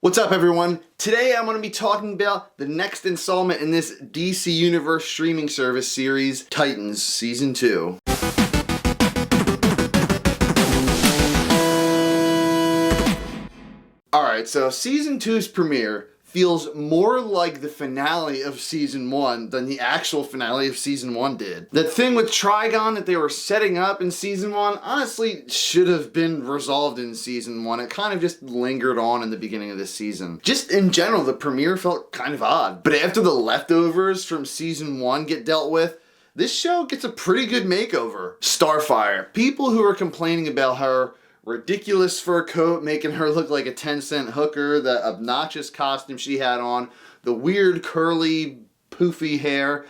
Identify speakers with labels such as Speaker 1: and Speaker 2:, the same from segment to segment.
Speaker 1: What's up, everyone? Today I'm going to be talking about the next installment in this DC Universe streaming service series, Titans Season 2. Alright, so Season 2's premiere feels more like the finale of Season 1 than the actual finale of Season 1 did. That thing with Trigon that they were setting up in Season 1 honestly should have been resolved in Season 1. It kind of just lingered on in the beginning of this season. Just in general, the premiere felt kind of odd. But after the leftovers from Season 1 get dealt with, this show gets a pretty good makeover. Starfire. People who are complaining about her ridiculous fur coat making her look like a 10-cent hooker, the obnoxious costume she had on, the weird curly poofy hair,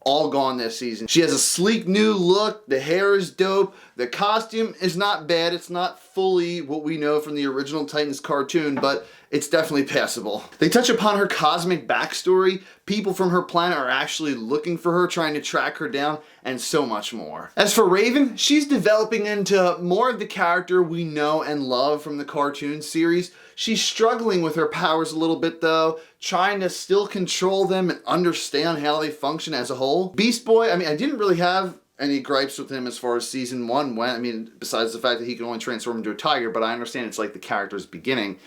Speaker 1: all gone this season. She has a sleek new look, the hair is dope, the costume is not bad, it's not fully what we know from the original Titans cartoon, but it's definitely passable. They touch upon her cosmic backstory, people from her planet are actually looking for her, trying to track her down, and so much more. As for Raven, she's developing into more of the character we know and love from the cartoon series. She's struggling with her powers a little bit though, trying to still control them and understand how they function as a whole. Beast Boy, I didn't really have any gripes with him as far as Season 1 went. Besides the fact that he can only transform into a tiger, but I understand it's like the character's beginning.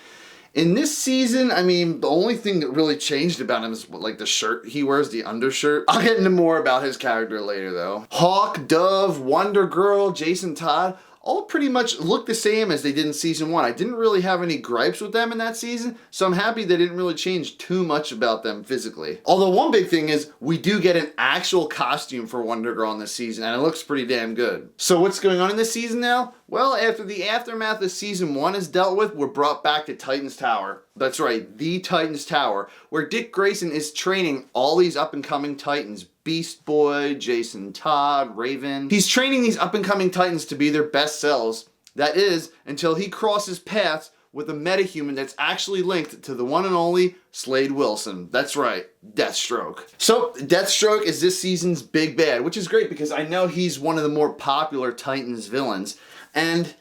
Speaker 1: In this season, the only thing that really changed about him is like the shirt he wears, the undershirt. I'll get into more about his character later though. Hawk, Dove, Wonder Girl, Jason Todd, all pretty much look the same as they did in Season 1. I didn't really have any gripes with them in that season, so I'm happy they didn't really change too much about them physically. Although one big thing is, we do get an actual costume for Wonder Girl in this season, and it looks pretty damn good. So what's going on in this season now? Well, after the aftermath of Season 1 is dealt with, we're brought back to Titans Tower. That's right, the Titans Tower, where Dick Grayson is training all these up-and-coming Titans. Beast Boy, Jason Todd, Raven. He's training these up-and-coming Titans to be their best selves. That is, until he crosses paths with a metahuman that's actually linked to the one and only Slade Wilson. That's right, Deathstroke. So, Deathstroke is this season's big bad, which is great because I know he's one of the more popular Titans villains. And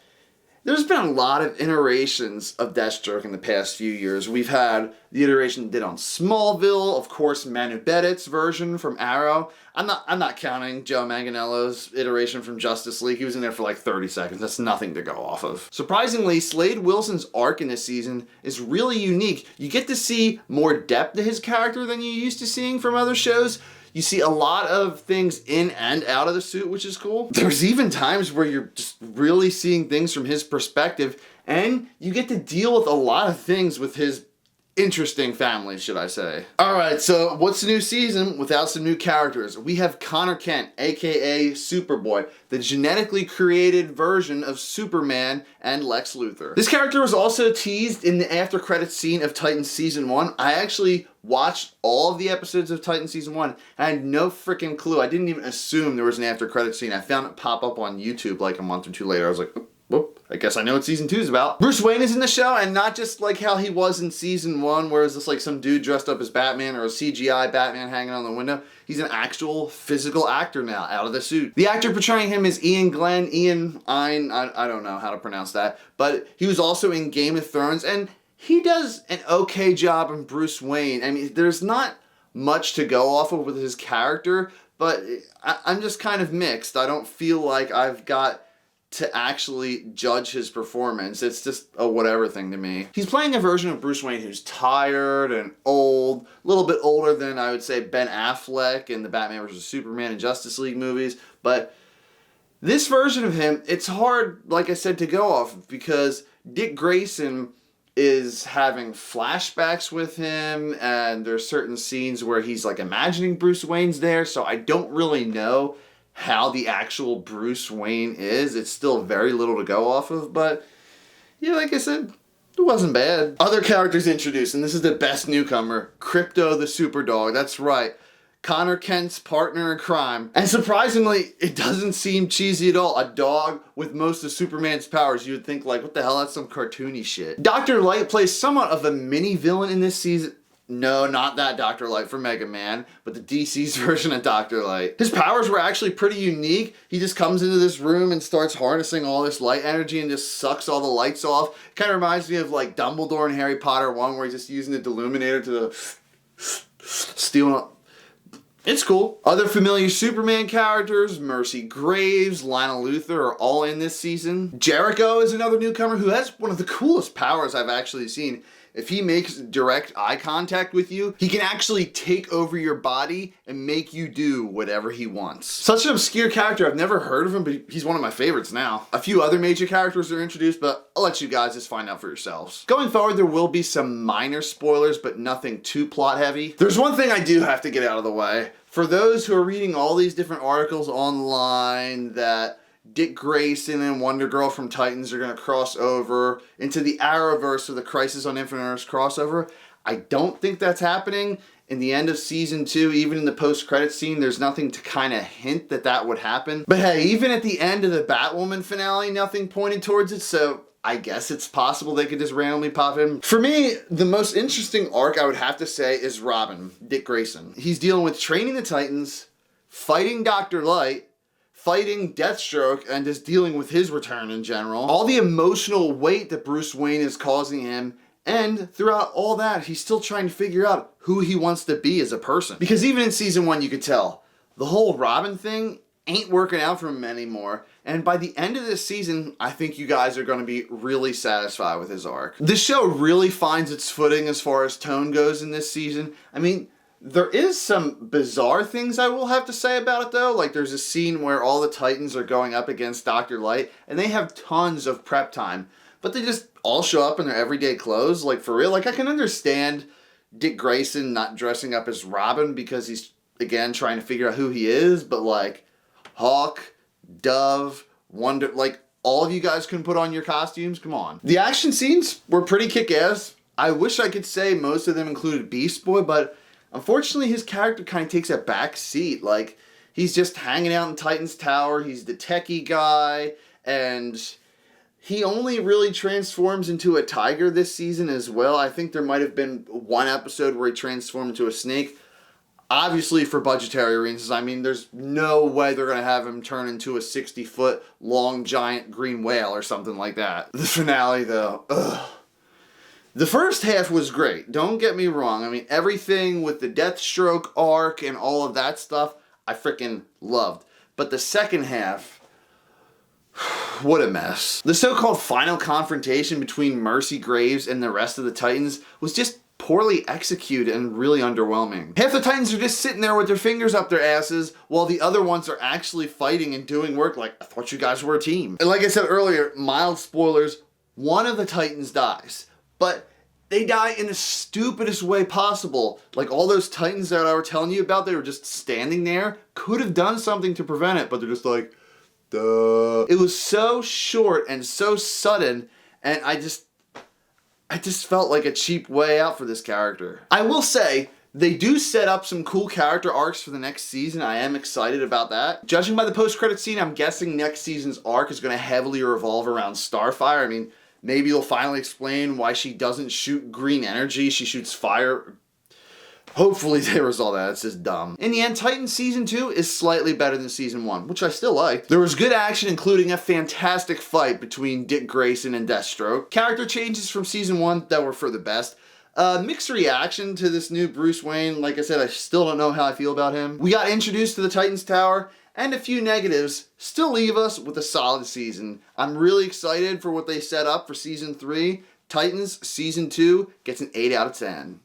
Speaker 1: there's been a lot of iterations of Deathstroke in the past few years. We've had the iteration did on Smallville, of course, Manu Bennett's version from Arrow. I'm not counting Joe Manganiello's iteration from Justice League. He was in there for like 30 seconds. That's nothing to go off of. Surprisingly, Slade Wilson's arc in this season is really unique. You get to see more depth to his character than you're used to seeing from other shows. You see a lot of things in and out of the suit, which is cool. There's even times where you're just really seeing things from his perspective, and you get to deal with a lot of things with his interesting family, should I say. Alright, so what's the new season without some new characters? We have Connor Kent, aka Superboy, the genetically created version of Superman and Lex Luthor. This character was also teased in the after credits scene of Titans Season 1. I actually watched all of the episodes of Titans Season 1. I had no freaking clue. I didn't even assume there was an after credits scene. I found it pop up on YouTube like a month or two later. I was like, whoop, I guess I know what Season 2 is about. Bruce Wayne is in the show, and not just like how he was in Season 1, where it was just like some dude dressed up as Batman or a CGI Batman hanging on the window. He's an actual physical actor now, out of the suit. The actor portraying him is Ian Ein, I don't know how to pronounce that, but he was also in Game of Thrones, and he does an okay job in Bruce Wayne. There's not much to go off of with his character, but I'm just kind of mixed. I don't feel like I've got to actually judge his performance. It's just a whatever thing to me. He's playing a version of Bruce Wayne who's tired and old, a little bit older than I would say Ben Affleck in the Batman vs. Superman and Justice League movies, but this version of him, it's hard, like I said, to go off of because Dick Grayson is having flashbacks with him, and there's certain scenes where he's like imagining Bruce Wayne's there, so I don't really know how the actual Bruce Wayne is. It's still very little to go off of, but yeah, like I said, it wasn't bad. Other characters introduced, and this is the best newcomer, Krypto the Superdog. That's right, Connor Kent's partner in crime. And surprisingly, it doesn't seem cheesy at all. A dog with most of Superman's powers. You would think like, what the hell, that's some cartoony shit. Dr. Light plays somewhat of a mini villain in this season. No, not that Dr. Light from Mega Man, but the DC's version of Dr. Light. His powers were actually pretty unique. He just comes into this room and starts harnessing all this light energy and just sucks all the lights off. Kind of reminds me of like Dumbledore in Harry Potter 1 where he's just using the Deluminator to steal. It's cool. Other familiar Superman characters, Mercy Graves, Lionel Luthor are all in this season. Jericho is another newcomer who has one of the coolest powers I've actually seen. If he makes direct eye contact with you, he can actually take over your body and make you do whatever he wants. Such an obscure character, I've never heard of him, but he's one of my favorites now. A few other major characters are introduced, but I'll let you guys just find out for yourselves. Going forward, there will be some minor spoilers, but nothing too plot heavy. There's one thing I do have to get out of the way. For those who are reading all these different articles online that Dick Grayson and Wonder Girl from Titans are going to cross over into the Arrowverse of the Crisis on Infinite Earths crossover, I don't think that's happening. In the end of season 2, even in the post-credit scene, there's nothing to kind of hint that that would happen. But hey, even at the end of the Batwoman finale, nothing pointed towards it, so I guess it's possible they could just randomly pop in. For me, the most interesting arc I would have to say is Robin, Dick Grayson. He's dealing with training the Titans, fighting Dr. Light, fighting Deathstroke, and just dealing with his return in general. All the emotional weight that Bruce Wayne is causing him, and throughout all that, he's still trying to figure out who he wants to be as a person. Because even in season 1, you could tell, the whole Robin thing ain't working out for him anymore. And by the end of this season, I think you guys are going to be really satisfied with his arc. This show really finds its footing as far as tone goes in this season. I mean, there is some bizarre things I will have to say about it though. Like there's a scene where all the Titans are going up against Dr. Light and they have tons of prep time, but they just all show up in their everyday clothes. Like for real, like I can understand Dick Grayson not dressing up as Robin because he's again trying to figure out who he is, but like Hawk, Dove, Wonder, like all of you guys couldn't put on your costumes? Come on. The action scenes were pretty kick-ass. I wish I could say most of them included Beast Boy, but unfortunately, his character kind of takes a back seat. Like, he's just hanging out in Titan's Tower, he's the techie guy, and he only really transforms into a tiger this season as well. I think there might have been one episode where he transformed into a snake. Obviously, for budgetary reasons, I mean, there's no way they're going to have him turn into a 60-foot long giant green whale or something like that. The finale, though, ugh. The first half was great, don't get me wrong. I mean, everything with the Deathstroke arc and all of that stuff, I freaking loved. But the second half, what a mess. The so-called final confrontation between Mercy Graves and the rest of the Titans was just poorly executed and really underwhelming. Half the Titans are just sitting there with their fingers up their asses while the other ones are actually fighting and doing work like, I thought you guys were a team. And like I said earlier, mild spoilers, one of the Titans dies. But they die in the stupidest way possible. Like all those Titans that I were telling you about, they were just standing there, could have done something to prevent it, but they're just like, duh. It was so short and so sudden, and I just felt like a cheap way out for this character. I will say, they do set up some cool character arcs for the next season. I am excited about that. Judging by the post-credit scene, I'm guessing next season's arc is going to heavily revolve around Starfire. I mean, maybe you'll finally explain why she doesn't shoot green energy. She shoots fire. Hopefully they resolve that. It's just dumb. In the end, Titan Season 2 is slightly better than Season 1, which I still like. There was good action, including a fantastic fight between Dick Grayson and Deathstroke. Character changes from Season 1 that were for the best. Mixed reaction to this new Bruce Wayne. Like I said, I still don't know how I feel about him. We got introduced to the Titans Tower, and a few negatives still leave us with a solid season. I'm really excited for what they set up for Season 3. Titans Season 2 gets an 8 out of 10.